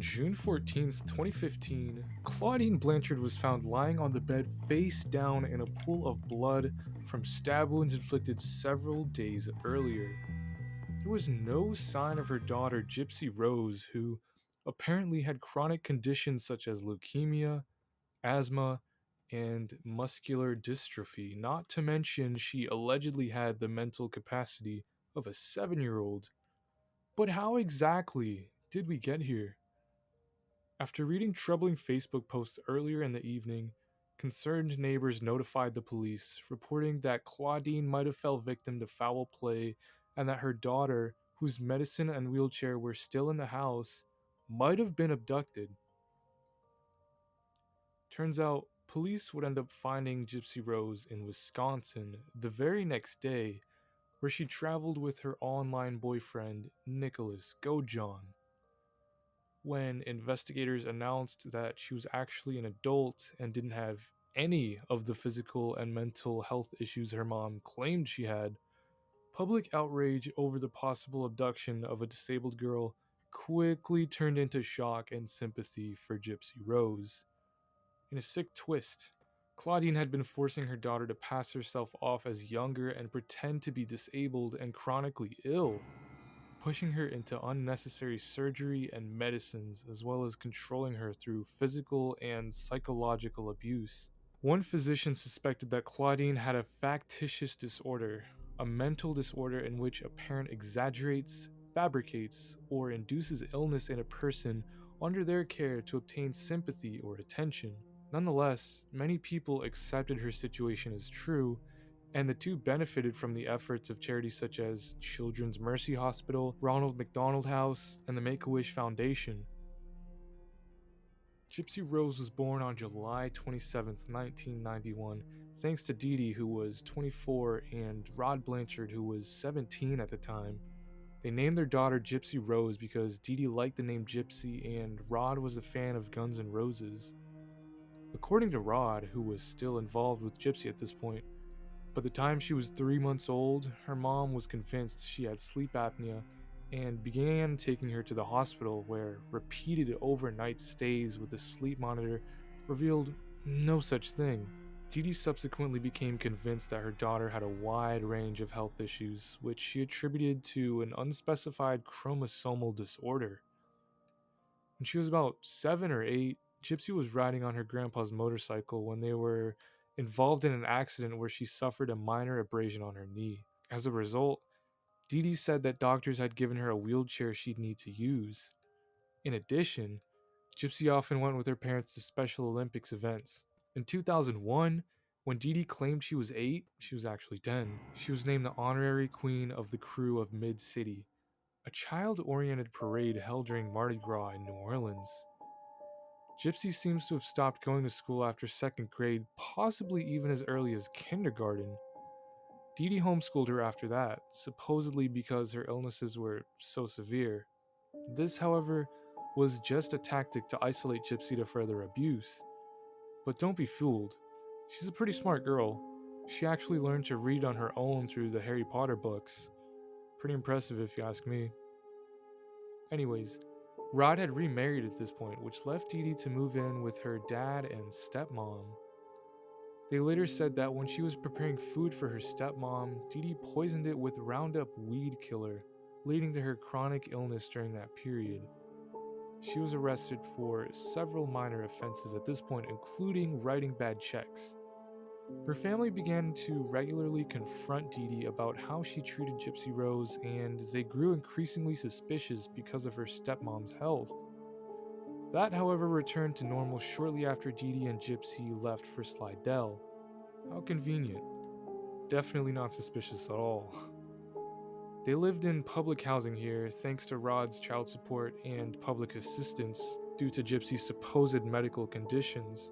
June 14th, 2015, Claudine Blanchard was found lying on the bed face down in a pool of blood from stab wounds inflicted several days earlier. There was no sign of her daughter, Gypsy Rose, who apparently had chronic conditions such as leukemia, asthma, and muscular dystrophy, not to mention she allegedly had the mental capacity of a 7-year-old. But how exactly did we get here? After reading troubling Facebook posts earlier in the evening, concerned neighbors notified the police, reporting that Claudine might have fell victim to foul play and that her daughter, whose medicine and wheelchair were still in the house, might have been abducted. Turns out, police would end up finding Gypsy Rose in Wisconsin the very next day, where she traveled with her online boyfriend, Nicholas Gojon. When investigators announced that she was actually an adult and didn't have any of the physical and mental health issues her mom claimed she had, public outrage over the possible abduction of a disabled girl quickly turned into shock and sympathy for Gypsy Rose. In a sick twist, Claudine had been forcing her daughter to pass herself off as younger and pretend to be disabled and chronically ill, pushing her into unnecessary surgery and medicines, as well as controlling her through physical and psychological abuse. One physician suspected that Claudine had a factitious disorder, a mental disorder in which a parent exaggerates, fabricates, or induces illness in a person under their care to obtain sympathy or attention. Nonetheless, many people accepted her situation as true, and the two benefited from the efforts of charities such as Children's Mercy Hospital, Ronald McDonald House, and the Make-A-Wish Foundation. Gypsy Rose was born on July 27, 1991, thanks to Dee Dee, who was 24, and Rod Blanchard, who was 17 at the time. They named their daughter Gypsy Rose because Dee Dee liked the name Gypsy and Rod was a fan of Guns N' Roses. According to Rod, who was still involved with Gypsy at this point, by the time she was 3 months old, her mom was convinced she had sleep apnea and began taking her to the hospital, where repeated overnight stays with a sleep monitor revealed no such thing. Dee Dee subsequently became convinced that her daughter had a wide range of health issues, which she attributed to an unspecified chromosomal disorder. When she was about 7 or 8, Gypsy was riding on her grandpa's motorcycle when they were involved in an accident where she suffered a minor abrasion on her knee. As a result, Dee Dee said that doctors had given her a wheelchair she'd need to use. In addition, Gypsy often went with her parents to Special Olympics events. In 2001, when Dee Dee claimed she was 8, she was actually 10. She was named the honorary queen of the crew of Mid-City, a child-oriented parade held during Mardi Gras in New Orleans. Gypsy seems to have stopped going to school after 2nd grade, possibly even as early as kindergarten. Dee Dee homeschooled her after that, supposedly because her illnesses were so severe. This, however, was just a tactic to isolate Gypsy to further abuse. But don't be fooled. She's a pretty smart girl. She actually learned to read on her own through the Harry Potter books. Pretty impressive if you ask me. Anyways, Rod had remarried at this point, which left Dee Dee to move in with her dad and stepmom. They later said that when she was preparing food for her stepmom, Dee Dee poisoned it with Roundup weed killer, leading to her chronic illness during that period. She was arrested for several minor offenses at this point, including writing bad checks. Her family began to regularly confront Dee Dee about how she treated Gypsy Rose, and they grew increasingly suspicious because of her stepmom's health. That, however, returned to normal shortly after Dee Dee and Gypsy left for Slidell. How convenient. Definitely not suspicious at all. They lived in public housing here thanks to Rod's child support and public assistance due to Gypsy's supposed medical conditions.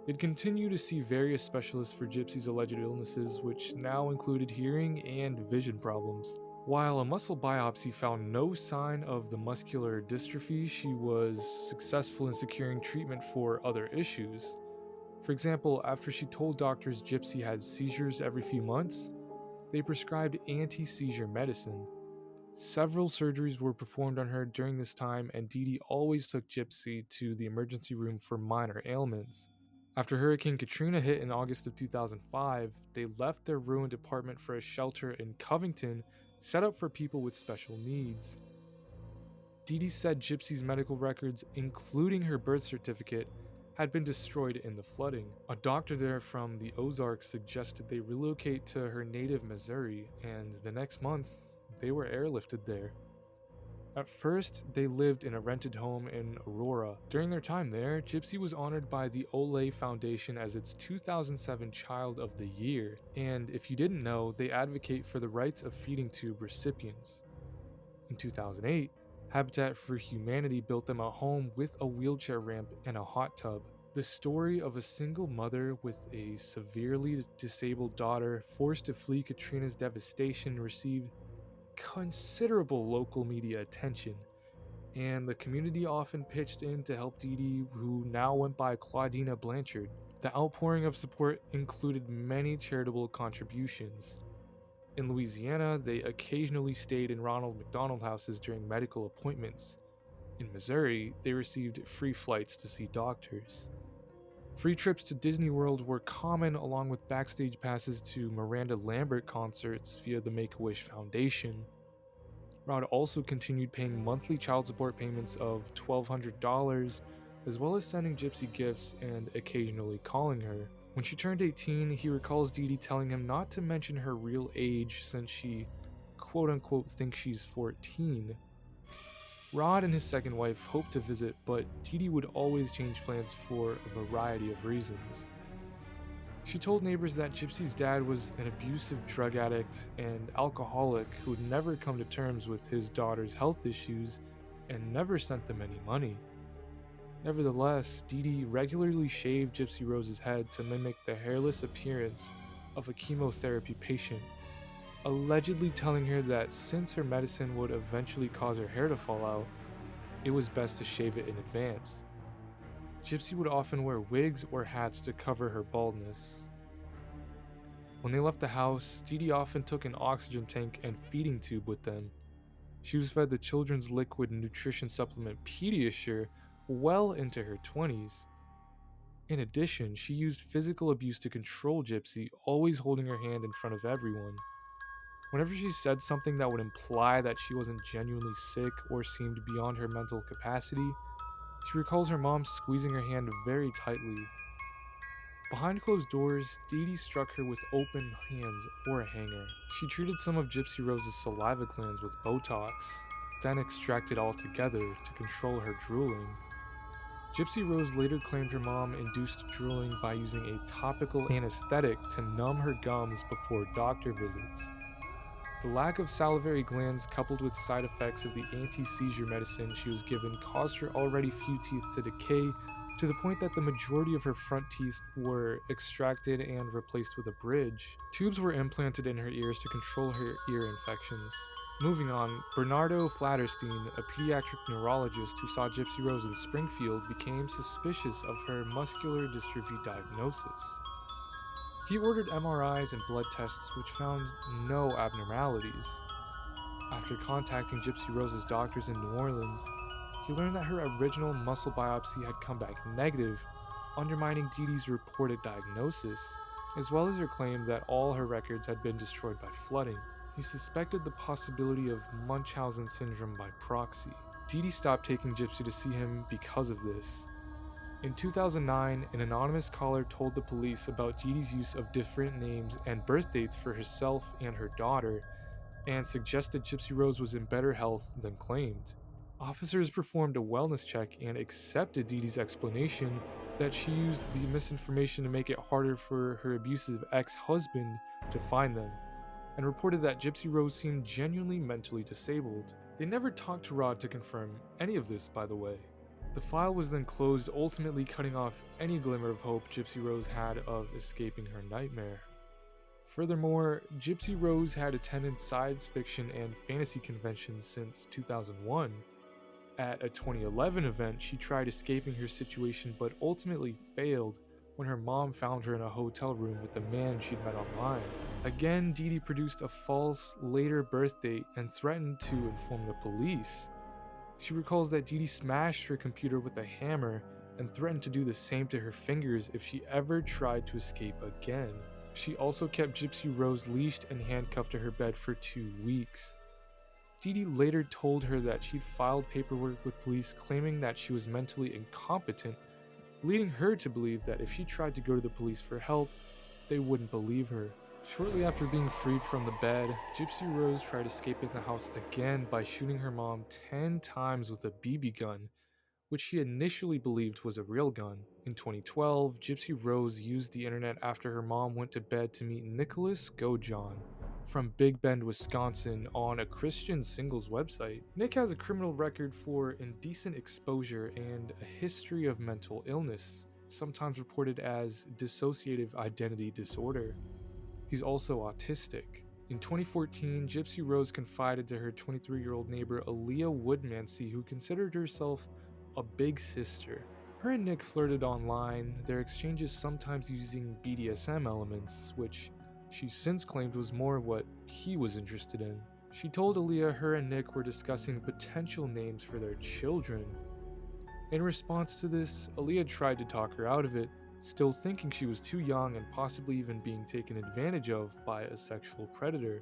They'd continue to see various specialists for Gypsy's alleged illnesses, which now included hearing and vision problems. While a muscle biopsy found no sign of the muscular dystrophy, she was successful in securing treatment for other issues. For example, after she told doctors Gypsy had seizures every few months, they prescribed anti-seizure medicine. Several surgeries were performed on her during this time, and Dee Dee always took Gypsy to the emergency room for minor ailments. After Hurricane Katrina hit in August of 2005, they left their ruined apartment for a shelter in Covington set up for people with special needs. Dee Dee said Gypsy's medical records, including her birth certificate, had been destroyed in the flooding. A doctor there from the Ozarks suggested they relocate to her native Missouri, and the next month, they were airlifted there. At first, they lived in a rented home in Aurora. During their time there, Gypsy was honored by the Olay Foundation as its 2007 Child of the Year, and if you didn't know, they advocate for the rights of feeding tube recipients. In 2008, Habitat for Humanity built them a home with a wheelchair ramp and a hot tub. The story of a single mother with a severely disabled daughter forced to flee Katrina's devastation received considerable local media attention, and the community often pitched in to help Dee Dee, who now went by Claudina Blanchard. The outpouring of support included many charitable contributions. In Louisiana, they occasionally stayed in Ronald McDonald houses during medical appointments. In Missouri, they received free flights to see doctors. Free trips to Disney World were common, along with backstage passes to Miranda Lambert concerts via the Make-A-Wish Foundation. Rod also continued paying monthly child support payments of $1,200, as well as sending Gypsy gifts and occasionally calling her. When she turned 18, he recalls Dee Dee telling him not to mention her real age since she quote-unquote thinks she's 14. Rod and his second wife hoped to visit, but Dee Dee would always change plans for a variety of reasons. She told neighbors that Gypsy's dad was an abusive drug addict and alcoholic who would never come to terms with his daughter's health issues and never sent them any money. Nevertheless, Dee Dee regularly shaved Gypsy Rose's head to mimic the hairless appearance of a chemotherapy patient, allegedly telling her that since her medicine would eventually cause her hair to fall out, it was best to shave it in advance. Gypsy would often wear wigs or hats to cover her baldness. When they left the house, Dee Dee often took an oxygen tank and feeding tube with them. She was fed the children's liquid nutrition supplement Pediasure well into her 20s. In addition, she used physical abuse to control Gypsy, always holding her hand in front of everyone. Whenever she said something that would imply that she wasn't genuinely sick or seemed beyond her mental capacity, she recalls her mom squeezing her hand very tightly. Behind closed doors, Dee Dee struck her with open hands or a hanger. She treated some of Gypsy Rose's saliva glands with Botox, then extracted altogether to control her drooling. Gypsy Rose later claimed her mom induced drooling by using a topical anesthetic to numb her gums before doctor visits. The lack of salivary glands, coupled with side effects of the anti-seizure medicine she was given, caused her already few teeth to decay to the point that the majority of her front teeth were extracted and replaced with a bridge. Tubes were implanted in her ears to control her ear infections. Moving on, Bernardo Flatterstein, a pediatric neurologist who saw Gypsy Rose in Springfield, became suspicious of her muscular dystrophy diagnosis. He ordered MRIs and blood tests, which found no abnormalities. After contacting Gypsy Rose's doctors in New Orleans, he learned that her original muscle biopsy had come back negative, undermining Dee Dee's reported diagnosis, as well as her claim that all her records had been destroyed by flooding. He suspected the possibility of Munchausen syndrome by proxy. Dee Dee stopped taking Gypsy to see him because of this. In 2009, an anonymous caller told the police about Dee Dee's use of different names and birth dates for herself and her daughter, and suggested Gypsy Rose was in better health than claimed. Officers performed a wellness check and accepted Dee Dee's explanation that she used the misinformation to make it harder for her abusive ex-husband to find them, and reported that Gypsy Rose seemed genuinely mentally disabled. They never talked to Rod to confirm any of this, by the way. The file was then closed, ultimately cutting off any glimmer of hope Gypsy Rose had of escaping her nightmare. Furthermore, Gypsy Rose had attended science fiction and fantasy conventions since 2001. At a 2011 event, she tried escaping her situation but ultimately failed, when her mom found her in a hotel room with the man she'd met online. Again, Dee Dee produced a false, later birth date and threatened to inform the police. She recalls that Dee Dee smashed her computer with a hammer and threatened to do the same to her fingers if she ever tried to escape again. She also kept Gypsy Rose leashed and handcuffed to her bed for 2 weeks. Dee Dee later told her that she'd filed paperwork with police claiming that she was mentally incompetent, leading her to believe that if she tried to go to the police for help, they wouldn't believe her. Shortly after being freed from the bed, Gypsy Rose tried escaping the house again by shooting her mom 10 times with a BB gun, which she initially believed was a real gun. In 2012, Gypsy Rose used the internet after her mom went to bed to meet Nicholas Gojon from Big Bend, Wisconsin on a Christian singles website. Nick has a criminal record for indecent exposure and a history of mental illness, sometimes reported as dissociative identity disorder. He's also autistic. In 2014, Gypsy Rose confided to her 23-year-old neighbor Aaliyah Woodmansey, who considered herself a big sister. Her and Nick flirted online, their exchanges sometimes using BDSM elements, which she since claimed was more what he was interested in. She told Aaliyah her and Nick were discussing potential names for their children. In response to this, Aaliyah tried to talk her out of it, still thinking she was too young and possibly even being taken advantage of by a sexual predator.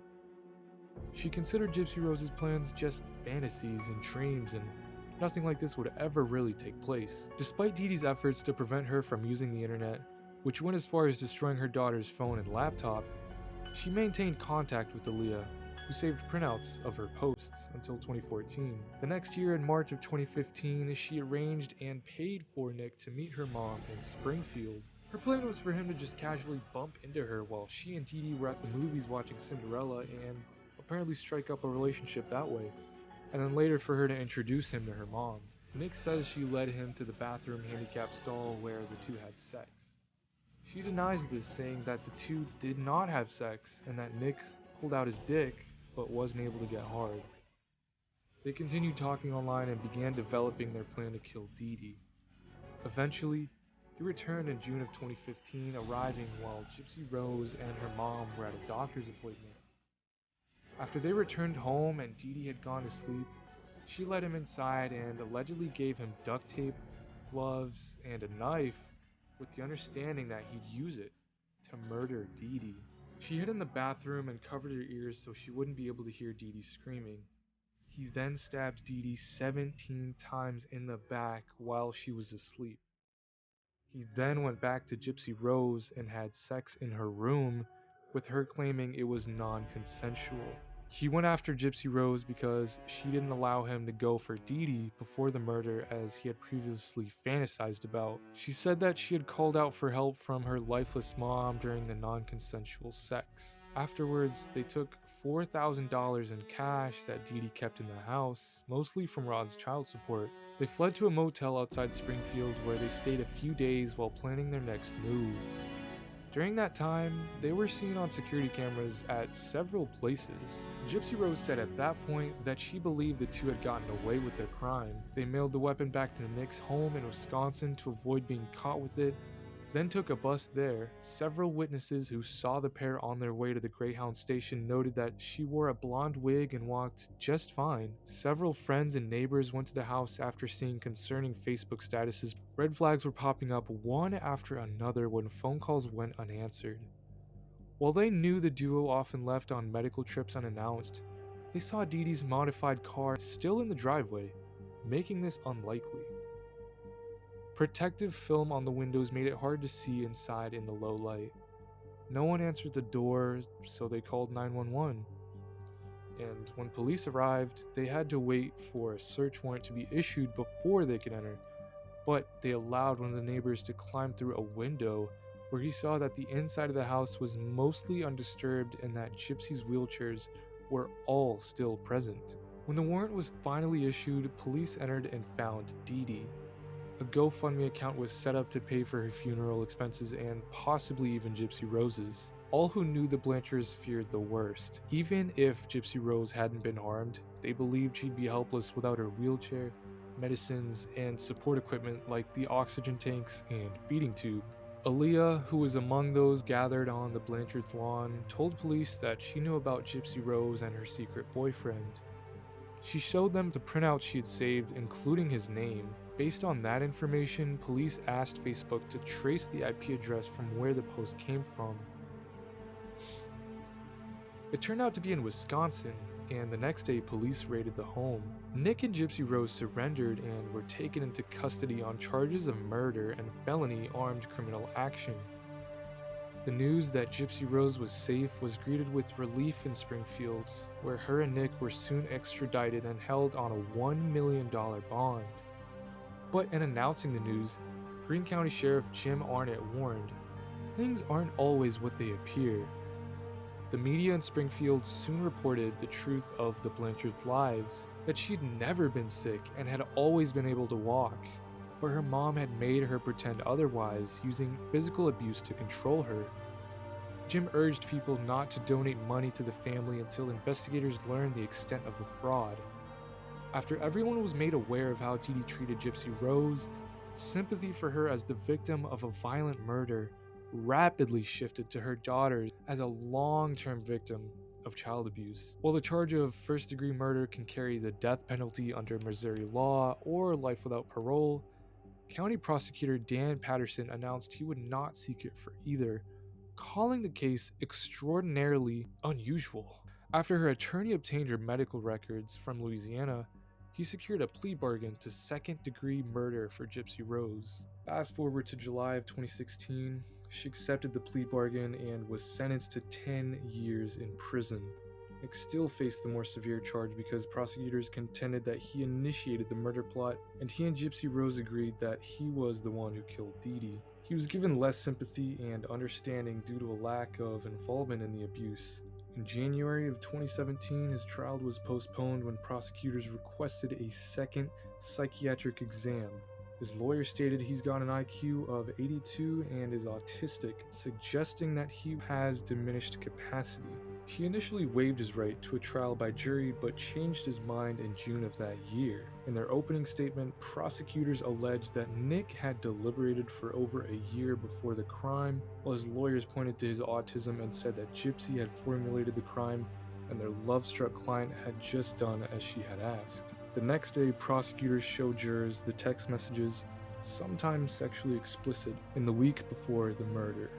She considered Gypsy Rose's plans just fantasies and dreams, and nothing like this would ever really take place. Despite Dee Dee's efforts to prevent her from using the internet, which went as far as destroying her daughter's phone and laptop, she maintained contact with Aaliyah, who saved printouts of her posts until 2014. The next year, in March of 2015, she arranged and paid for Nick to meet her mom in Springfield. Her plan was for him to just casually bump into her while she and Dee Dee were at the movies watching Cinderella and apparently strike up a relationship that way, and then later for her to introduce him to her mom. Nick says she led him to the bathroom handicap stall where the two had sex. She denies this, saying that the two did not have sex and that Nick pulled out his dick but wasn't able to get hard. They continued talking online and began developing their plan to kill Dee Dee. Eventually, he returned in June of 2015, arriving while Gypsy Rose and her mom were at a doctor's appointment. After they returned home and Dee Dee had gone to sleep, she let him inside and allegedly gave him duct tape, gloves, and a knife with the understanding that he'd use it to murder Dee Dee. She hid in the bathroom and covered her ears so she wouldn't be able to hear Dee Dee screaming. He then stabbed Dee Dee 17 times in the back while she was asleep. He then went back to Gypsy Rose and had sex in her room, with her claiming it was non-consensual. He went after Gypsy Rose because she didn't allow him to go for Dee Dee before the murder, as he had previously fantasized about. She said that she had called out for help from her lifeless mom during the non-consensual sex. Afterwards, they took $4,000 in cash that Dee Dee kept in the house, mostly from Rod's child support. They fled to a motel outside Springfield where they stayed a few days while planning their next move. During that time, they were seen on security cameras at several places. Gypsy Rose said at that point that she believed the two had gotten away with their crime. They mailed the weapon back to Nick's home in Wisconsin to avoid being caught with it, then took a bus there. Several witnesses who saw the pair on their way to the Greyhound station noted that she wore a blonde wig and walked just fine. Several friends and neighbors went to the house after seeing concerning Facebook statuses. Red flags were popping up one after another when phone calls went unanswered. While they knew the duo often left on medical trips unannounced, they saw Dee Dee's modified car still in the driveway, making this unlikely. Protective film on the windows made it hard to see inside in the low light. No one answered the door, so they called 911. And when police arrived, they had to wait for a search warrant to be issued before they could enter. But they allowed one of the neighbors to climb through a window where he saw that the inside of the house was mostly undisturbed and that Gypsy's wheelchairs were all still present. When the warrant was finally issued, police entered and found Dee Dee. A GoFundMe account was set up to pay for her funeral expenses and possibly even Gypsy Rose's. All who knew the Blanchards feared the worst. Even if Gypsy Rose hadn't been harmed, they believed she'd be helpless without her wheelchair, medicines, and support equipment like the oxygen tanks and feeding tube. Aaliyah, who was among those gathered on the Blanchard's lawn, told police that she knew about Gypsy Rose and her secret boyfriend. She showed them the printout she had saved, including his name. Based on that information, police asked Facebook to trace the IP address from where the post came from. It turned out to be in Wisconsin, and the next day police raided the home. Nick and Gypsy Rose surrendered and were taken into custody on charges of murder and felony armed criminal action. The news that Gypsy Rose was safe was greeted with relief in Springfield, where her and Nick were soon extradited and held on a $1 million bond. But in announcing the news, Greene County Sheriff Jim Arnett warned, "Things aren't always what they appear." The media in Springfield soon reported the truth of the Blanchard's lives, that she'd never been sick and had always been able to walk, but her mom had made her pretend otherwise, using physical abuse to control her. Jim urged people not to donate money to the family until investigators learned the extent of the fraud. After everyone was made aware of how Dee Dee treated Gypsy Rose, sympathy for her as the victim of a violent murder rapidly shifted to her daughter as a long-term victim of child abuse. While the charge of first-degree murder can carry the death penalty under Missouri law or life without parole, County Prosecutor Dan Patterson announced he would not seek it for either, calling the case extraordinarily unusual. After her attorney obtained her medical records from Louisiana, he secured a plea bargain to second-degree murder for Gypsy Rose. Fast forward to July of 2016, she accepted the plea bargain and was sentenced to 10 years in prison. Nick still faced the more severe charge because prosecutors contended that he initiated the murder plot, and he and Gypsy Rose agreed that he was the one who killed Dee Dee. He was given less sympathy and understanding due to a lack of involvement in the abuse. In January of 2017, his trial was postponed when prosecutors requested a second psychiatric exam. His lawyer stated he's got an IQ of 82 and is autistic, suggesting that he has diminished capacity. He initially waived his right to a trial by jury but changed his mind in June of that year. In their opening statement, prosecutors alleged that Nick had deliberated for over a year before the crime, while his lawyers pointed to his autism and said that Gypsy had formulated the crime and their love-struck client had just done as she had asked. The next day, prosecutors showed jurors the text messages, sometimes sexually explicit, in the week before the murder,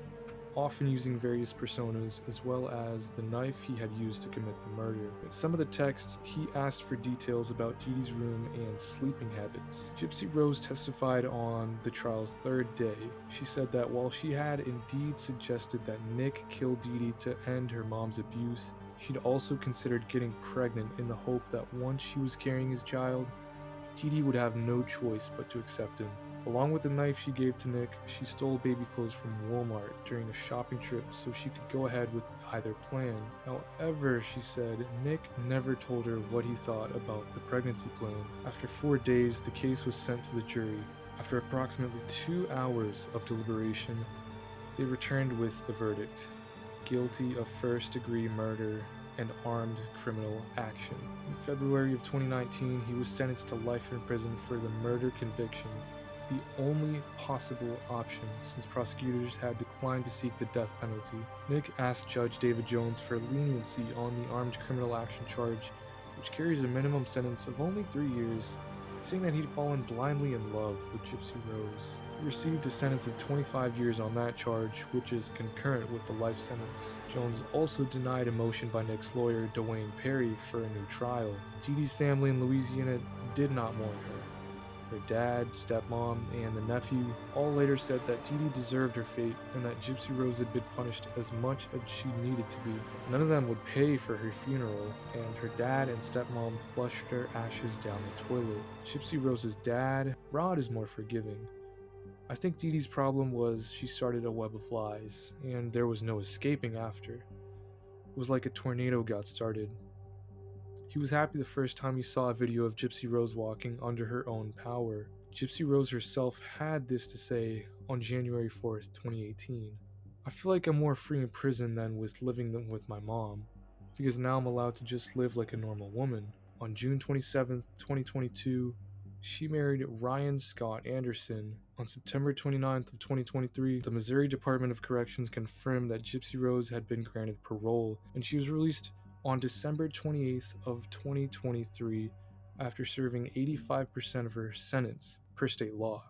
often using various personas, as well as the knife he had used to commit the murder. In some of the texts, he asked for details about Dee Dee's room and sleeping habits. Gypsy Rose testified on the trial's third day. She said that while she had indeed suggested that Nick kill Dee Dee to end her mom's abuse, she'd also considered getting pregnant in the hope that once she was carrying his child, Dee Dee would have no choice but to accept him. Along with the knife she gave to Nick, she stole baby clothes from Walmart during a shopping trip so she could go ahead with either plan. However, she said, Nick never told her what he thought about the pregnancy plan. After 4 days, the case was sent to the jury. After approximately 2 hours of deliberation, they returned with the verdict: guilty of first-degree murder and armed criminal action. In February of 2019, he was sentenced to life in prison for the murder conviction, the only possible option since prosecutors had declined to seek the death penalty. Nick asked Judge David Jones for leniency on the armed criminal action charge, which carries a minimum sentence of only 3 years, saying that he'd fallen blindly in love with Gypsy Rose. He received a sentence of 25 years on that charge, which is concurrent with the life sentence. Jones also denied a motion by Nick's lawyer, Dwayne Perry, for a new trial. Dee Dee's family in Louisiana did not mourn her. Her dad, stepmom, and the nephew all later said that Dee Dee deserved her fate and that Gypsy Rose had been punished as much as she needed to be. None of them would pay for her funeral, and her dad and stepmom flushed her ashes down the toilet. Gypsy Rose's dad, Rod, is more forgiving. I think Dee Dee's problem was she started a web of lies, and there was no escaping after. It was like a tornado got started. He was happy the first time he saw a video of Gypsy Rose walking under her own power. Gypsy Rose herself had this to say on January 4th, 2018. I feel like I'm more free in prison than with living with my mom, because now I'm allowed to just live like a normal woman. On June 27th, 2022, She married Ryan Scott Anderson. On September 29th of 2023, the Missouri Department of Corrections confirmed that Gypsy Rose had been granted parole, and she was released on December 28th of 2023 after serving 85% of her sentence per state law.